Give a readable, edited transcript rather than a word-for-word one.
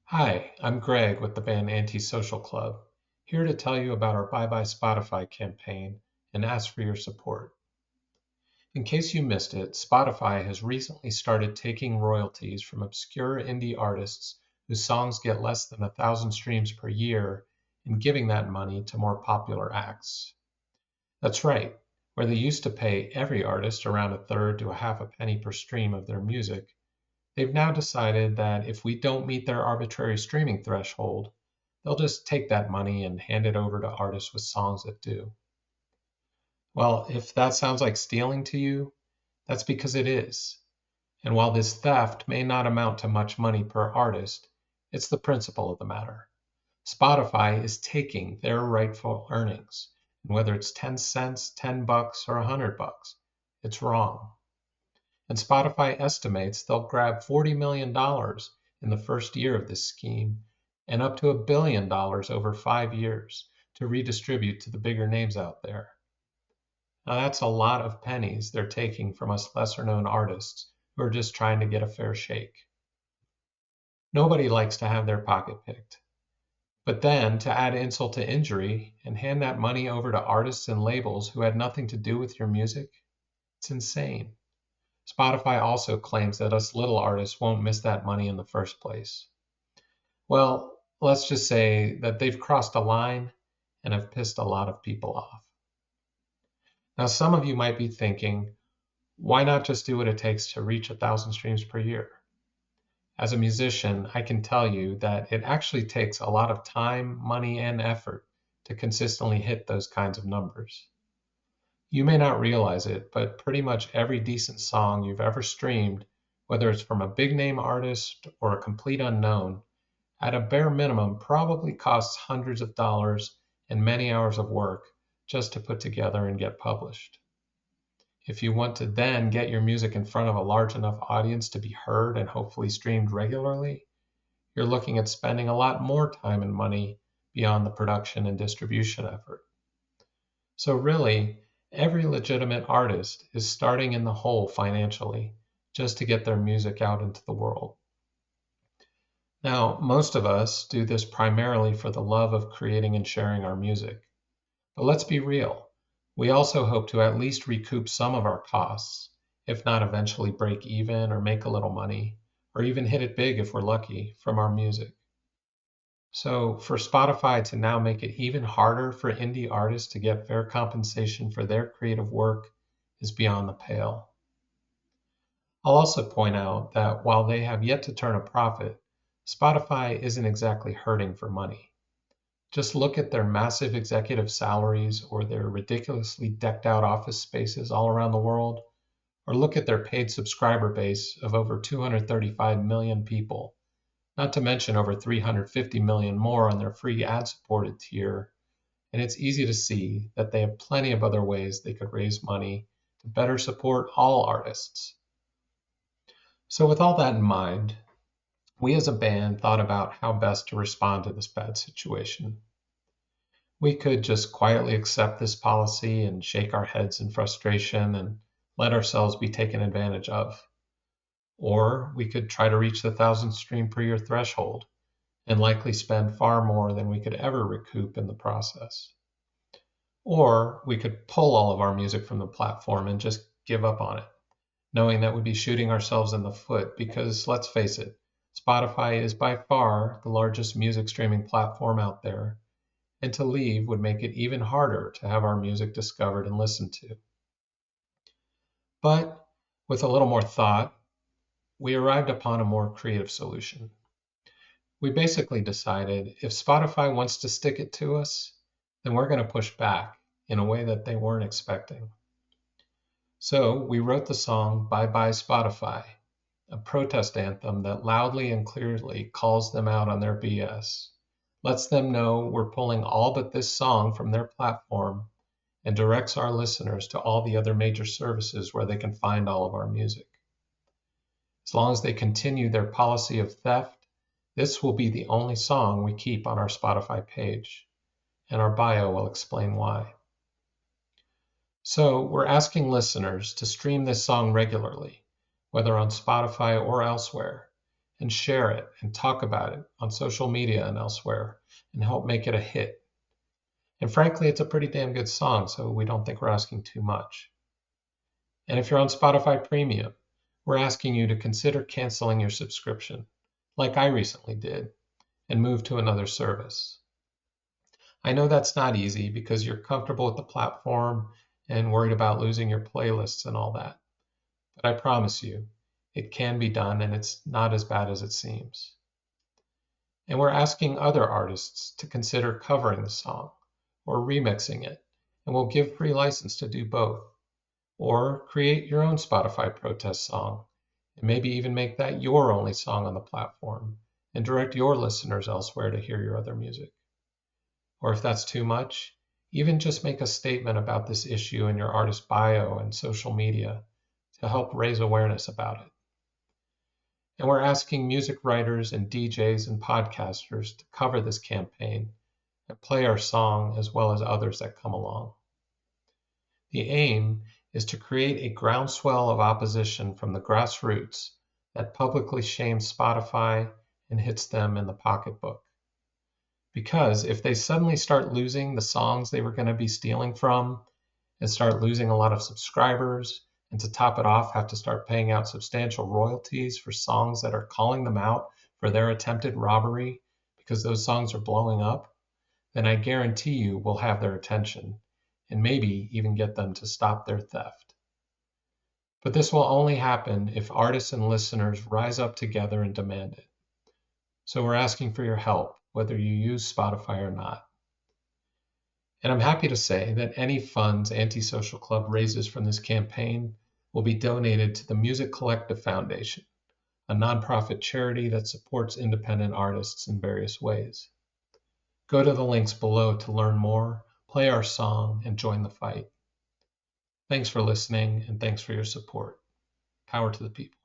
Hi, I'm Greg with the band Antisocial Club, here to tell you about our Bye Bye Spotify campaign and ask for your support. In case you missed it, Spotify has recently started taking royalties from obscure indie artists whose songs get less than 1,000 streams per year and giving that money to more popular acts. That's right, where they used to pay every artist around a third to a half a penny per stream of their music. They've now decided that if we don't meet their arbitrary streaming threshold, they'll just take that money and hand it over to artists with songs that do. Well, if that sounds like stealing to you, that's because it is. And while this theft may not amount to much money per artist, it's the principle of the matter. Spotify is taking their rightful earnings, and whether it's 10 cents, 10 bucks, or 100 bucks, it's wrong. And Spotify estimates they'll grab $40 million in the first year of this scheme and up to $1 billion over 5 years to redistribute to the bigger names out there. Now, that's a lot of pennies they're taking from us lesser known artists who are just trying to get a fair shake. Nobody likes to have their pocket picked. But then to add insult to injury and hand that money over to artists and labels who had nothing to do with your music, it's insane. Spotify also claims that us little artists won't miss that money in the first place. Well, let's just say that they've crossed a line and have pissed a lot of people off. Now, some of you might be thinking, why not just do what it takes to reach 1,000 streams per year? As a musician, I can tell you that it actually takes a lot of time, money, and effort to consistently hit those kinds of numbers. You may not realize it, but pretty much every decent song you've ever streamed, whether it's from a big name artist or a complete unknown, at a bare minimum probably costs hundreds of dollars and many hours of work just to put together and get published. If you want to then get your music in front of a large enough audience to be heard and hopefully streamed regularly, you're looking at spending a lot more time and money beyond the production and distribution effort. So really, every legitimate artist is starting in the hole financially just to get their music out into the world. Now, most of us do this primarily for the love of creating and sharing our music. But let's be real. We also hope to at least recoup some of our costs, if not eventually break even or make a little money, or even hit it big if we're lucky from our music. So for Spotify to now make it even harder for indie artists to get fair compensation for their creative work is beyond the pale. I'll also point out that while they have yet to turn a profit, Spotify isn't exactly hurting for money. Just look at their massive executive salaries or their ridiculously decked out office spaces all around the world, or look at their paid subscriber base of over 235 million people, not to mention over 350 million more on their free ad-supported tier, and it's easy to see that they have plenty of other ways they could raise money to better support all artists. So with all that in mind, we as a band thought about how best to respond to this bad situation. We could just quietly accept this policy and shake our heads in frustration and let ourselves be taken advantage of. Or we could try to reach the 1,000 stream per year threshold and likely spend far more than we could ever recoup in the process. Or we could pull all of our music from the platform and just give up on it, knowing that we'd be shooting ourselves in the foot because, let's face it, Spotify is by far the largest music streaming platform out there, and to leave would make it even harder to have our music discovered and listened to. But with a little more thought, we arrived upon a more creative solution. We basically decided if Spotify wants to stick it to us, then we're going to push back in a way that they weren't expecting. So we wrote the song Bye Bye Spotify, a protest anthem that loudly and clearly calls them out on their BS, lets them know we're pulling all but this song from their platform, and directs our listeners to all the other major services where they can find all of our music. As long as they continue their policy of theft, this will be the only song we keep on our Spotify page, and our bio will explain why. So we're asking listeners to stream this song regularly, whether on Spotify or elsewhere, and share it and talk about it on social media and elsewhere and help make it a hit. And frankly, it's a pretty damn good song, so we don't think we're asking too much. And if you're on Spotify Premium, we're asking you to consider canceling your subscription, like I recently did, and move to another service. I know that's not easy because you're comfortable with the platform and worried about losing your playlists and all that. But I promise you, it can be done and it's not as bad as it seems. And we're asking other artists to consider covering the song or remixing it, and we'll give free license to do both. Or create your own Spotify protest song, and maybe even make that your only song on the platform, and direct your listeners elsewhere to hear your other music. Or if that's too much, even just make a statement about this issue in your artist bio and social media to help raise awareness about it. And we're asking music writers and DJs and podcasters to cover this campaign and play our song as well as others that come along. The aim is to create a groundswell of opposition from the grassroots that publicly shames Spotify and hits them in the pocketbook. Because if they suddenly start losing the songs they were going to be stealing from and start losing a lot of subscribers, and to top it off, have to start paying out substantial royalties for songs that are calling them out for their attempted robbery because those songs are blowing up, then I guarantee you we'll have their attention and maybe even get them to stop their theft. But this will only happen if artists and listeners rise up together and demand it. So we're asking for your help, whether you use Spotify or not. And I'm happy to say that any funds Antisocial Club raises from this campaign will be donated to the Music Collective Foundation, a nonprofit charity that supports independent artists in various ways. Go to the links below to learn more, play our song, and join the fight. Thanks for listening, and thanks for your support. Power to the people.